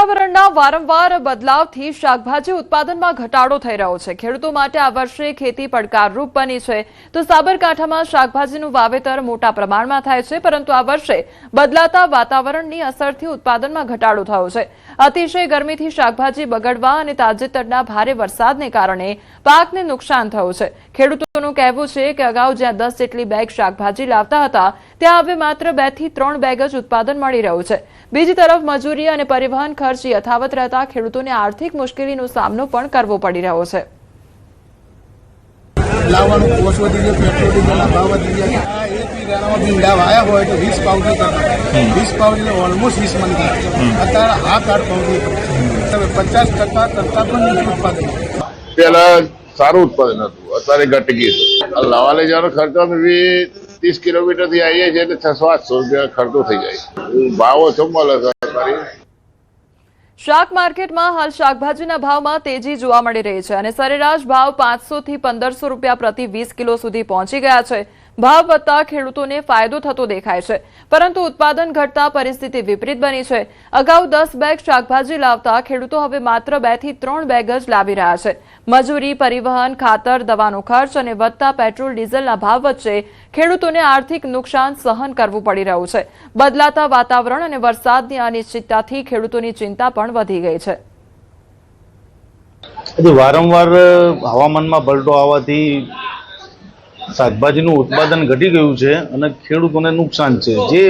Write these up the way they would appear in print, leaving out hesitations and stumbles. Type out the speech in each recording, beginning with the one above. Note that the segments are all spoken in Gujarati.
વાતાવરણના વારંવાર બદલાવથી શાકભાજી ઉત્પાદનમાં ઘટાડો થઈ રહ્યો છે। ખેડૂતો માટે આ વર્ષે ખેતી પડકારરૂપ બની છે તો સાબરકાંઠામાં શાકભાજીનું વાવેતર મોટા પ્રમાણમાં થાય છે, પરંતુ આ વર્ષે બદલાતા વાતાવરણની અસરથી ઉત્પાદનમાં ઘટાડો થયો છે। અતિશય ગરમીથી શાકભાજી બગડવા અને તાજેતરના ભારે વરસાદને કારણે પાકને નુકસાન થયું છે। ખેડૂતોનું કહેવું છે કે અગાઉ જ્યાં 10 જેટલી બેગ શાકભાજી લાવતા હતા ત્યાં હવે માત્ર 2 થી 3 બેગ જ ઉત્પાદન મળી રહ્યું છે। બીજી તરફ મજૂરી અને પરિવહન ખર્ચ યથાવત રહેતા ખેડૂતોને આર્થિક મુશ્કેલીનો સામનો પણ કરવો પડી રહ્યો છે। લાવવાનું કોસ્ટ વધી ગયો, પેટ્રોલ ડીઝલના ભાવ વધી ગયા। આ એપી ગાળામાં ભીંડા વાયા હોય તો 20 પાઉન્ડ કરતા 20 પાઉન્ડ ઓલમોસ્ટ 20 મણ થાય। અત્યારે 7-8 પાઉન્ડ હવે 50% કરતા પણ નીચું ઉત્પાદન। પેલા સારું ઉત્પાદન હતું, અત્યારે ઘટી ગયું। લાવવા લઈ જવાનો ખર્ચો બી 30 કિલોમીટર થી આવીએ છીએ એટલે 600-800 રૂપિયા ખર્ચો થઈ જાય। ભાવ ઓછો મળે છે। શાક માર્કેટમાં હાલ શાકભાજીના ભાવમાં તેજી જોવા મળી રહી છે અને સરેરાશ ભાવ 500 થી 1500 રૂપિયા પ્રતિ 20 કિલો સુધી પહોંચી ગયા છે। ભાવ વધતા ખેડૂતોને ફાયદો થતો દેખાય છે, પરંતુ ઉત્પાદન ઘટતા પરિસ્થિતિ વિપરીત બની છે। અગાઉ 10 બેગ શાકભાજી લાવતા ખેડૂતો હવે માત્ર 2 થી 3 બેગ જ લાવી રહ્યા છે। મજૂરી, પરિવહન, ખાતર, દવાનો ખર્ચ અને વધતા પેટ્રોલ ડીઝલના ભાવ વચ્ચે ખેડૂતોને આર્થિક નુકસાન સહન કરવું પડી રહ્યું છે। બદલાતા વાતાવરણ અને વરસાદની અનિશ્ચિતતાથી ખેડૂતોની ચિંતા પણ વધી ગઈ છે। વારંવાર હવામાનમાં પલટો આવવાથી શાકભાજીનું ઉત્પાદન ઘટી ગયું છે અને ખેડૂતોને નુકસાન છે। જે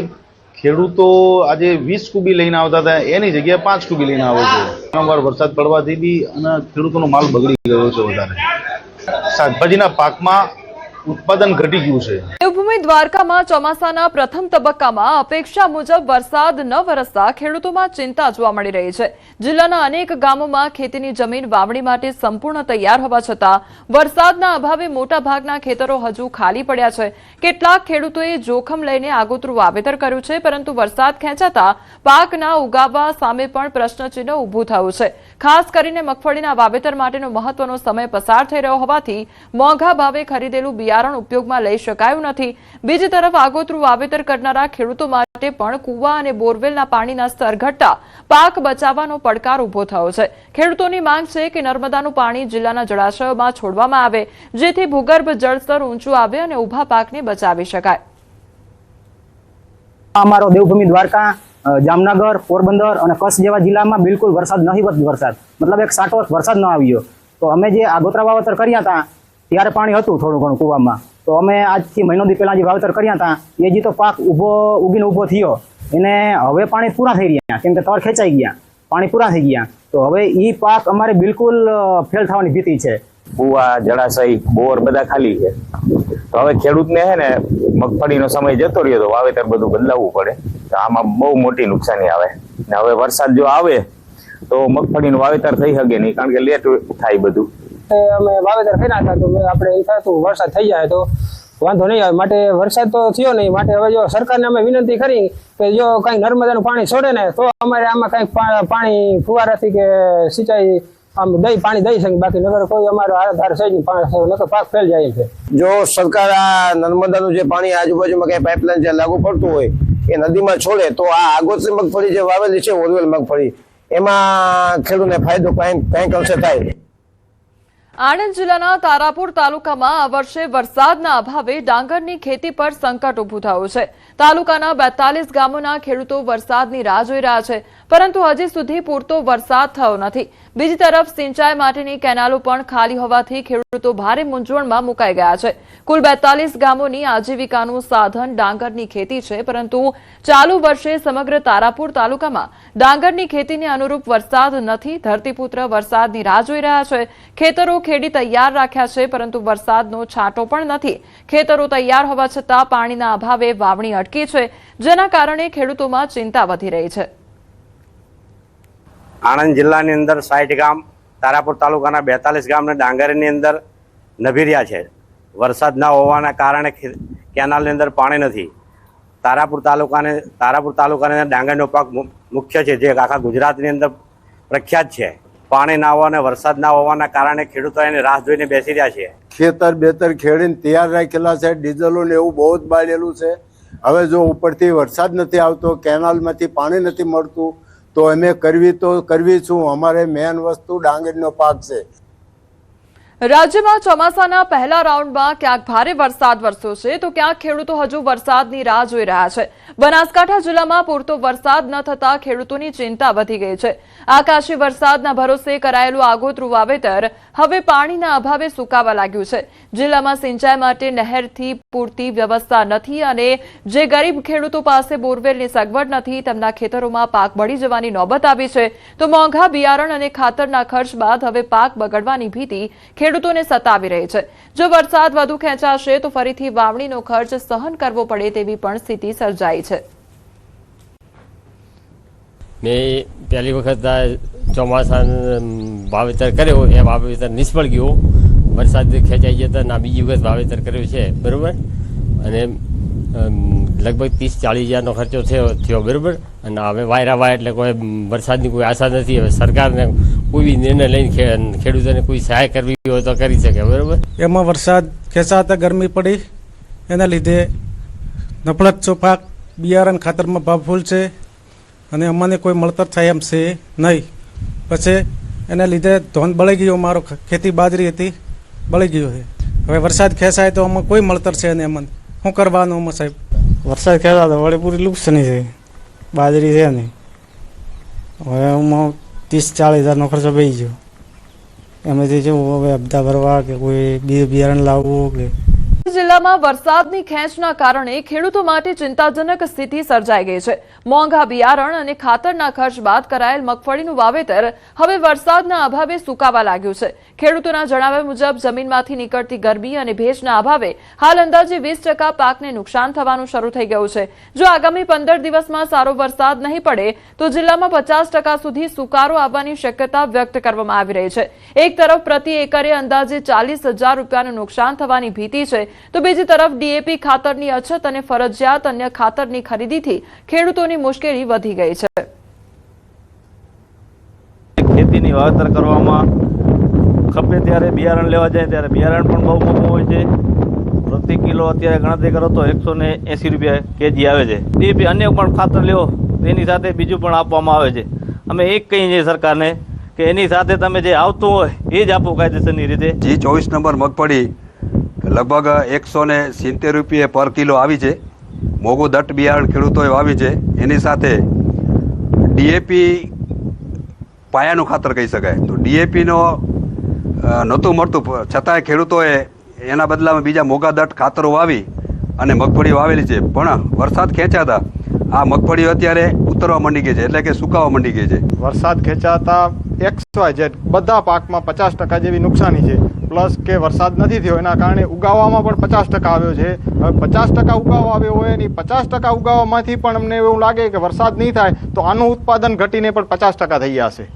ખેડૂતો આજે 20 કુબી લઈને આવતા હતા એની જગ્યાએ 5 કુબી લઈને આવે છે। વારંવાર વરસાદ પડવાથી બી અને ખેડૂતોનો માલ બગડી ગયો છે। વધારે શાકભાજીના પાકમાં ઉત્પાદન ઘટી ગયું છે। દેવભૂમિ દ્વારકામાં ચોમાસાના પ્રથમ તબક્કામાં અપેક્ષા મુજબ વરસાદ ન વરસતા ખેડૂતોમાં ચિંતા જોવા મળી રહી છે। જિલ્લાના અનેક ગામોમાં ખેતીની જમીન વાવણી માટે સંપૂર્ણ તૈયાર હોવા છતાં વરસાદના અભાવે મોટાભાગના ખેતરો હજુ ખાલી પડ્યા છે। કેટલાક ખેડૂતોએ જોખમ લઈને આગોતરું વાવેતર કર્યું છે, પરંતુ વરસાદ ખેંચાતા પાકના ઉગાવવા સામે પણ પ્રશ્નચિહ્ન ઊભું થયું છે। ખાસ કરીને મગફળીના વાવેતર માટેનો મહત્વનો સમય પસાર થઈ રહ્યો હોવાથી મોંઘા ભાવે ખરીદેલું બિયારણ ઉપયોગમાં લઈ શકાયું નથી। બીજી તરફ આગોતરું વાવેતર કરનારા ખેડૂતો માટે પણ કુવા અને બોરવેલના પાણીના સ્તર ઘટતા પાક બચાવવાનો પડકાર ઊભો થયો છે। ખેડૂતોની માંગ છે કે નર્મદાનું પાણી જિલ્લાના જળાશયોમાં છોડવામાં આવે, જેથી ભૂગર્ભ જળસ્તર ઊંચું આવે અને ઊભા પાકને બચાવી શકાય। અમારો દેવભૂમિ દ્વારકા, જામનગર, પોરબંદર અને કચ્છ જેવા જિલ્લામાં બિલકુલ વરસાદ નહીવત વરસાદ, મતલબ એક સાટો વર્ષ ન આવ્યો। તો અમે જે આગોતરા વાવેતર કર્યા હતા ત્યારે પાણી હતું થોડું ઘણું કુવામાં, તો અમે આજથી મહિનો દી પહેલા જે વાવેતર કર્યા હતા એ જે તો પાક ઉગીને ઊભો થયો એને હવે પાણી પૂરા થઈ રહ્યા, કેમ કે તર ખેંચાઈ ગયા, પાણી પૂરા થઈ ગયા, તો હવે એ પાક અમારે બિલકુલ ફેલ થવાની ભીતિ છે। કુવા, જળાશય, બોર બધા ખાલી છે, તો હવે ખેડૂતને હે ને મગફળીનો સમય જતો રહ્યો તો વાવેતર બધું બદલાવવું પડે, તો આમાં બહુ મોટી નુકસાની આવે। ને હવે વરસાદ જો આવે તો મગફળીનું વાવેતર થઈ શકે નહીં, કારણ કે લેટ થાય બધું। અમે વાવેતર કર્યા હતા તો આપણે એ થતું વરસાદ થઈ જાય તો વાંધો નહીં આવે, માટે વરસાદ તો થયો નહીં, માટે હવે જો સરકારને અમે વિનંતી કરી કે જો કંઈક નર્મદાનું પાણી છોડે ને તો અમારે આમાં કંઈક પાણી ફુવારાથી કે સિંચાઈ આમ પાણી દઈ શકે, બાકી નગર કોઈ અમારો આધાર છે નહીં, નકર પાક ફેલ જાય છે। જો સરકાર આ નર્મદાનું જે પાણી આજુબાજુમાં કઈ પાઇપલાઇન જે લાગુ પડતું હોય એ નદીમાં છોડે તો આ આગોતરી મગફળી જે વાવેલી છે ઓરવેલ મગફળી એમાં ખેડૂતને ફાયદો કંઈક અંશે થાય। આણંદ જિલ્લાના તારાપુર તાલુકામાં આ વર્ષે વરસાદના અભાવે ડાંગરની ખેતી પર સંકટ ઊભું થયું છે। તાલુકાના 42 ગામોના ખેડૂતો વરસાદની રાહ જોઈ રહ્યા છે, પરંતુ હજી સુધી પૂરતો વરસાદ થયો નથી। બીજી તરફ સિંચાઈ માટેની કેનાલો પણ ખાલી હોવાથી ખેડૂતો ભારે મૂંઝવણમાં મુકાઈ ગયા છે। કુલ 42 ગામોની આજીવિકાનું સાધન ડાંગરની ખેતી છે, પરંતુ ચાલુ વર્ષે સમગ્ર તારાપુર તાલુકામાં ડાંગરની ખેતીને અનુરૂપ વરસાદ નથી। ધરતીપુત્ર વરસાદની રાહ જોઈ રહ્યા છે। ખેતરો ખેડી તૈયાર રાખ્યા છે, પરંતુ વરસાદનો છાંટો પણ નથી। ખેતરો તૈયાર હોવા છતાં પાણીના અભાવે વાવણી અટકી છે, જેના કારણે ખેડૂતોમાં ચિંતા વધી રહી છે। આણંદ જિલ્લાની અંદર 60 ગામ, તારાપુર તાલુકાના 42 ગામને ડાંગરની અંદર નભી રહ્યા છે। વરસાદ ન હોવાના કારણે કેનાલની અંદર પાણી નથી। તારાપુર તાલુકાની અંદર ડાંગરનો પાક મુખ્ય છે, જે આખા ગુજરાતની અંદર પ્રખ્યાત છે। પાણી ના હોવા અને વરસાદ ના હોવાના કારણે ખેડૂતો એની રાહ જોઈને બેસી રહ્યા છે। ખેતર બેતર ખેડીને તૈયાર રાખેલા છે, ડીઝલો ને એવું બહુ જ બાળેલું છે। હવે જો ઉપરથી વરસાદ નથી આવતો, કેનાલમાંથી પાણી નથી મળતું, તો અમે કરવી છું. અમારે મેન વસ્તુ ડાંગરનો પાક છે. રાજ્યમાં ચોમાસાના પહેલા રાઉન્ડમાં ક્યાંક ભારે વરસાદ વરસ્યો છે તો ક્યાંક ખેડૂતો હજુ વરસાદની રાહ જોઈ રહ્યા છે. બનાસકાંઠા જિલ્લામાં પૂરતો વરસાદ ન થતા ખેડૂતોની ચિંતા વધી ગઈ છે. આકાશી વરસાદના ભરોસે કરાયેલું આગોતરું વાવેતર હવે પાણીના અભાવે સુકાવા લાગ્યું છે. જિલ્લામાં સિંચાઈ માટે નહેરથી પૂરતી વ્યવસ્થા નથી અને જે ગરીબ ખેડૂતો પાસે બોરવેલની સગવડ નથી તેમના ખેતરોમાં પાક બળી જવાની નોબત આવી છે. તો મોંઘા બિયારણ અને ખાતરના ખર્ચ બાદ હવે પાક બગડવાની ભીતિ ખેડૂતોને સતાવી રહી છે. જો વરસાદ વધુ ખેંચાશે તો ફરીથી વાવણીનો ખર્ચ સહન કરવો પડે તેવી પણ સ્થિતિ સર્જાઈ છે. મેં પહેલી વખત ચોમાસાનું વાવેતર કર્યો એ વાવેતર નિષ્ફળ ગયું. વરસાદ ખેંચાઈ જતા ના બીજી વખત વાવેતર કર્યું છે બરોબર અને લગભગ 30-40 હજારનો ખર્ચો થયો બરોબર અને હવે વાયરા એટલે કોઈ વરસાદની કોઈ આશા નથી. હવે સરકારને કોઈ બી નિર્ણય લઈને ખેડૂતોને કોઈ સહાય કરવી હોય તો કરી શકે બરોબર. એમાં વરસાદ ખેંચાતા ગરમી પડી એના લીધે નફળત પાક બિયારણ ખાતરમાં ભાવ ફૂલ છે અને અમને કોઈ મળતર થાય એમ છે નહીં. પછી એના લીધે ધોન બળી ગયો. મારો ખેતી બાજરી હતી બળી ગયો છે. હવે વરસાદ ખેંચાય તો આમાં કોઈ મળતર છે નહીં. અમને શું કરવાનું આમાં સાહેબ? વરસાદ ખેંચા તો વળી પૂરી નુકસાની છે. બાજરી છે નહીં હવે આમાં 30-40 હજારનો ખર્ચો પડી ગયો. એમાંથી જો હવે હપ્તા ભરવા કે કોઈ બીજું બિયારણ લાવવું કે જિલ્લામાં વરસાદની ખેંચના કારણે ખેડૂતો માટે ચિંતાજનક સ્થિતિ સર્જાઈ ગઈ છે. મોંઘા બિયારણ અને ખાતરના ખર્ચ બાદ કરાયેલ મગફળીનું વાવેતર હવે વરસાદના અભાવે સુકાવા લાગ્યું છે. ખેડૂતોના જણાવ્યા મુજબ જમીનમાંથી નીકળતી ગરમી અને ભેજના અભાવે હાલ અંદાજે 20% પાકને નુકસાન થવાનું શરૂ થઈ ગયું છે. જો આગામી 15 દિવસમાં સારો વરસાદ નહીં પડે તો જિલ્લામાં 50% સુધી સુકારો આવવાની શક્યતા વ્યક્ત કરવામાં આવી રહી છે. એક તરફ પ્રતિ એકરે અંદાજે 40,000 રૂપિયાનું નુકસાન થવાની ભીતિ છે તો બીજી તરફ ડીએપી ખાતરની અછત અને ફરજિયાત અન્ય ખાતરની ખરીદીથી ખેડૂતોની મુશ્કેલી વધી ગઈ છે. ખેતીની વાવેતર કરવામાં ખપે ત્યારે બિયારણ લેવા જાય ત્યારે બિયારણ પણ બહુ મોંઘું હોય છે. પ્રતિ કિલો અત્યારે ગણતરી કરો તો 180 રૂપિયા કેજી આવે છે. ડીએપી અન્ય પણ ખાતર લેવો એની સાથે બીજું પણ આપવામાં આવે છે. અમે એક કહીએ છીએ સરકારને કે એની સાથે તમે જે આવતું હોય એ જ આપો કાયદેસરની રીતે. G24 નંબર મગફળી લગભગ 170 રૂપિયા પર કિલો આવી છે. મોંઘું દટ બિયારણ ખેડૂતોએ વાવી છે. એની સાથે ડીએપી પાયાનું ખાતર કહી શકાય. તો ડીએપીનો નહોતું મળતું છતાંય ખેડૂતોએ એના બદલામાં બીજા મોંઘા દટ ખાતરો વાવી અને મગફળી વાવેલી છે. પણ વરસાદ ખેંચાતા આ મગફળી અત્યારે ઉતરવા માંડી ગઈ છે એટલે કે સુકાવા માંડી ગઈ છે. વરસાદ ખેંચાતા XYZ બધા પાકમાં 50% જેવી નુકસાની છે. પ્લસ કે વરસાદ નથી થયો એના કારણે ઉગાવવામાં પણ 50% આવ્યો છે. હવે 50% ઉગાવો આવ્યો હોય એની 50% ઉગાવવામાંથી પણ અમને એવું લાગે કે વરસાદ નહીં થાય તો આનું ઉત્પાદન ઘટીને પણ 50% થઈ જશે.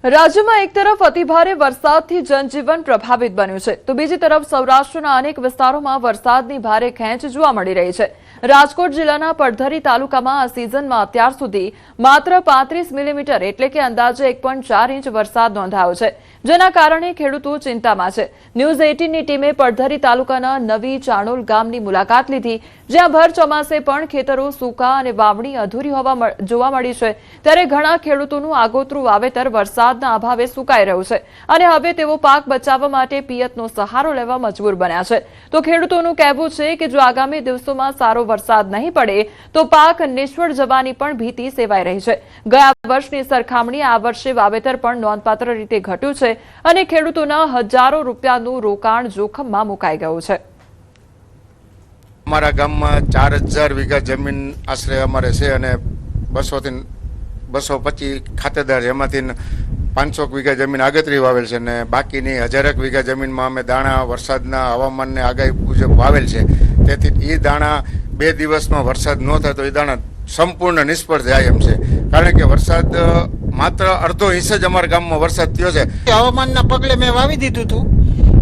રાજ્યમાં એક તરફ અતિભારે વરસાદથી જનજીવન પ્રભાવિત બન્યું છે તો બીજી તરફ સૌરાષ્ટ્રના અનેક વિસ્તારોમાં વરસાદની ભારે ખેંચ જોવા મળી રહી છે. રાજકોટ જિલ્લાના પડધરી તાલુકામાં આ સિઝનમાં અત્યાર સુધી માત્ર 35 મિલીમીટર એટલે કે અંદાજે 1.4 ઇંચ વરસાદ નોંધાયો છે, જેના કારણે ખેડૂતો ચિંતામાં છે. ન્યૂઝ 18ની ટીમે પડધરી તાલુકાના નવી ચાણોલ ગામની મુલાકાત લીધી, જ્યાં ભર ચોમાસે પણ ખેતરો સૂકા અને વાવણી અધૂરી જોવા મળી છે. ત્યારે ઘણા ખેડૂતોનું આગોતરું વાવેતર વરસાદના અભાવે સુકાઈ રહ્યું છે અને હવે તેઓ પાક બચાવવા માટે પિયતનો સહારો લેવા મજબૂર બન્યા છે. તો ખેડૂતોનું કહેવું છે કે જો આગામી દિવસોમાં સારો વરસાદ નહીં પડે તો પાક નિષ્ફળ જવાની પણ ભીતિ સેવાઈ રહી છે. ગયા વર્ષની સરખામણીએ આ વર્ષે વાવેતર પણ નોંધપાત્ર રીતે ઘટ્યું છે અને ખેડૂતોના હજારો રૂપિયાનું રોકાણ જોખમમાં મુકાઈ ગયું છે. અમારા ગામમાં 4000 વીઘા જમીન આશરે અમારે છે અને 200 થી 225 ખાતેદાર, એમાંથી 500 વીઘા જમીન આગતરી વાવેલ છે અને બાકીની 1000 વીઘા જમીનમાં અમે દાણા વરસાદના હવામાનને આગાહી મુજબ વાવેલ છે. તેથી એ દાણા 2 દિવસમાં વરસાદ ન થાય તો એ દાણા સંપૂર્ણ નિષ્ફળ જાય એમ છે, કારણ કે વરસાદ માત્ર અડધો ઇંચ જ અમારા ગામમાં વરસાદ થયો છે. હવામાનના પગલે મેં વાવી દીધું હતું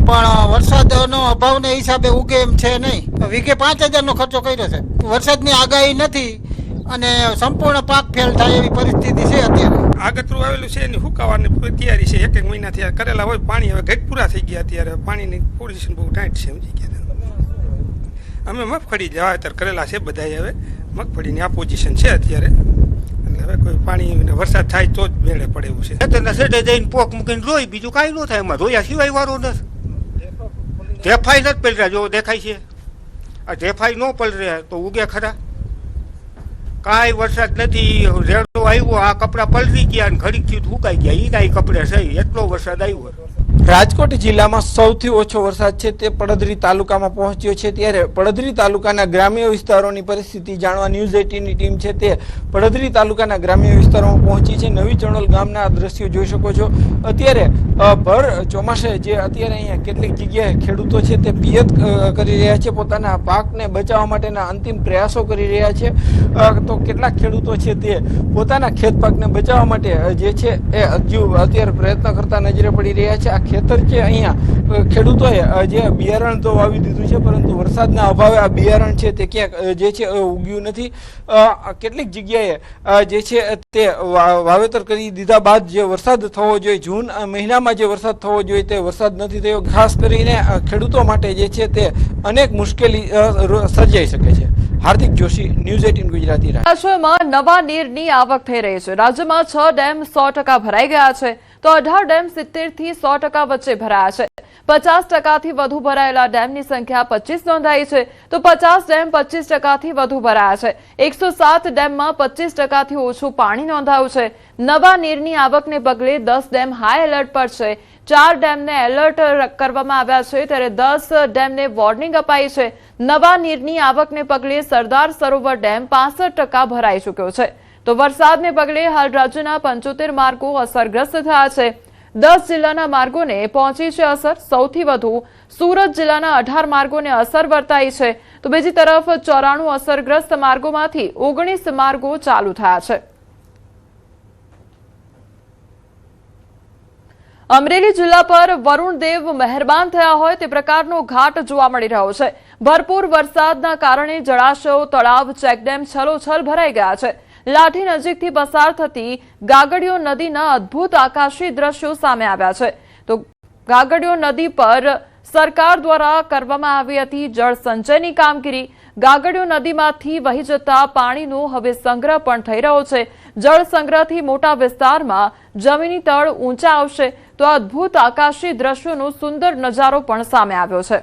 પણ વરસાદનો અભાવને હિસાબે ઉગે એમ છે નહીં. વીઘે 5000નો ખર્ચો કર્યો છે. વરસાદની આગાહી નથી અને સંપૂર્ણ પાક ફેલ થાય એવી પરિસ્થિતિ છે અત્યારે. આગતરું આવેલું છે એની હુકાવાની તૈયારી છે. એક મહિનાથી કરેલા હોય પાણી હવે ઘટ પૂરા થઈ ગયા. અત્યારે પાણીની પોઝિશન બહુ ટાઈટ છે. સમજી ગયા અમે મગફળી વાવેતર કરેલા છે બધા. હવે મગફળીની આ પોઝિશન છે અત્યારે અને એટલે હવે કોઈ પાણી વરસાદ થાય તો જ મેળે પડે એવું છે. ખેતરના સેટે જઈને પોક મૂકીને રોઈ, બીજું કાંઈ ન થાય એમાં. રોયા સિવાય વારો નથી. ઢેફાઈ નથી પલર્યા, જો દેખાય છે આ ઢેફાઈ ન પલરે તો ઉગે ખરા. કાંઈ વરસાદ નથી, રેડો આવ્યો, આ કપડાં પલરી ગયા અને ઘડીકથી સુકાઈ ગયા. એ કાંઈ કપડે સહી, એટલો વરસાદ આવ્યો. રાજકોટ જિલ્લામાં સૌથી ઓછો વરસાદ છે તે પડદરી તાલુકામાં પહોંચ્યો છે. ત્યારે પડદરી તાલુકાના ગ્રામ્ય વિસ્તારોની પરિસ્થિતિ જાણવા ન્યૂઝ 18ની ટીમ છે તે પડદરી તાલુકાના ગ્રામ્ય વિસ્તારોમાં પહોંચી છે. નવી ચણોલ ગામના દ્રશ્યો જોઈ શકો છો. અત્યારે ભર ચોમાસે જે અત્યારે અહીંયા કેટલીક જગ્યાએ ખેડૂતો છે તે પિયત કરી રહ્યા છે, પોતાના પાકને બચાવવા માટેના અંતિમ પ્રયાસો કરી રહ્યા છે. તો કેટલાક ખેડૂતો છે તે પોતાના ખેત પાકને બચાવવા માટે જે છે એ હજુ અત્યારે પ્રયત્ન કરતા નજરે પડી રહ્યા છે. આ ખેતર છે અહીંયા ખેડૂતોએ જે બિયારણ તો વાવી દીધું છે, પરંતુ વરસાદના અભાવે આ બિયારણ છે તે ક્યાંક જે છે ઉગ્યું નથી. કેટલીક જગ્યાએ જે છે તે વાવેતર કરી દીધા બાદ જે વરસાદ થવો જોઈએ જૂન મહિનામાં જે વરસાદ થવો જોઈએ તે વરસાદ નથી થયો. ખાસ કરીને ખેડૂતો માટે જે છે તે અનેક મુશ્કેલી સર્જાઈ શકે છે. હાર્દિક જોશી, ન્યૂઝ 18 ગુજરાતી. રાજ્યમાં નવા નીરની આવક થઈ રહી છે. રાજ્યમાં 6 ડેમ 100% ભરાઈ ગયા છે, તો 18 ડેમ 70 થી 100% વચ્ચે ભરાયા છે. 50% થી વધુ ભરાયેલા ડેમની સંખ્યા 25 નોંધાઈ છે, તો 50 ડેમ 25% થી વધુ ભરાયા છે. 107 ડેમમાં 25% થી ઓછું પાણી નોંધાયું છે. નવા નીરની આવકને પગલે 10 ડેમ હાઈ એલર્ટ પર છે. 4 ડેમને એલર્ટ કરવામાં આવ્યા છે, ત્યારે 10 ડેમને વોર્નિંગ અપાઈ છે. નવા નીરની આવકને પગલે સરદાર સરોવર ડેમ 65% ભરાઈ ચૂક્યો છે. તો વરસાદને પગલે હાલ રાજ્યના 75 માર્ગો અસરગ્રસ્ત થયા છે. 10 જિલ્લાના માર્ગોને પહોંચી છે અસર. સૌથી વધુ સુરત જિલ્લાના 18 માર્ગોને અસર વર્તાઈ છે, તો બીજી તરફ 94 અસરગ્રસ્ત માર્ગોમાંથી 19 માર્ગો ચાલુ થયા છે. અમરેલી જિલ્લા પર વરુણદેવ મહેરબાન થયા હોય તે પ્રકારનો ઘાટ જોવા મળી રહ્યો છે. ભરપૂર વરસાદના કારણે જળાશયો, તળાવ, ચેકડેમ છલોછલ ભરાઈ ગયા છે. લાઠી નજીકથી પસાર થતી ગાગડીયો નદીના અદ્ભુત આકાશી દ્રશ્યો સામે આવ્યા છે. તો ગાગડીયો નદી પર સરકાર દ્વારા કરવામાં આવી હતી જળ સંચયની કામગીરી. ગાગડીયો નદીમાંથી વહી જતા પાણીનો હવે સંગ્રહ પણ થઈ રહ્યો છે. જળ સંગ્રહથી મોટા વિસ્તારમાં જમીની તળ ઊંચા આવશે, તો અદ્ભુત આકાશી દ્રશ્યોનો સુંદર નજારો પણ સામે આવ્યો છે.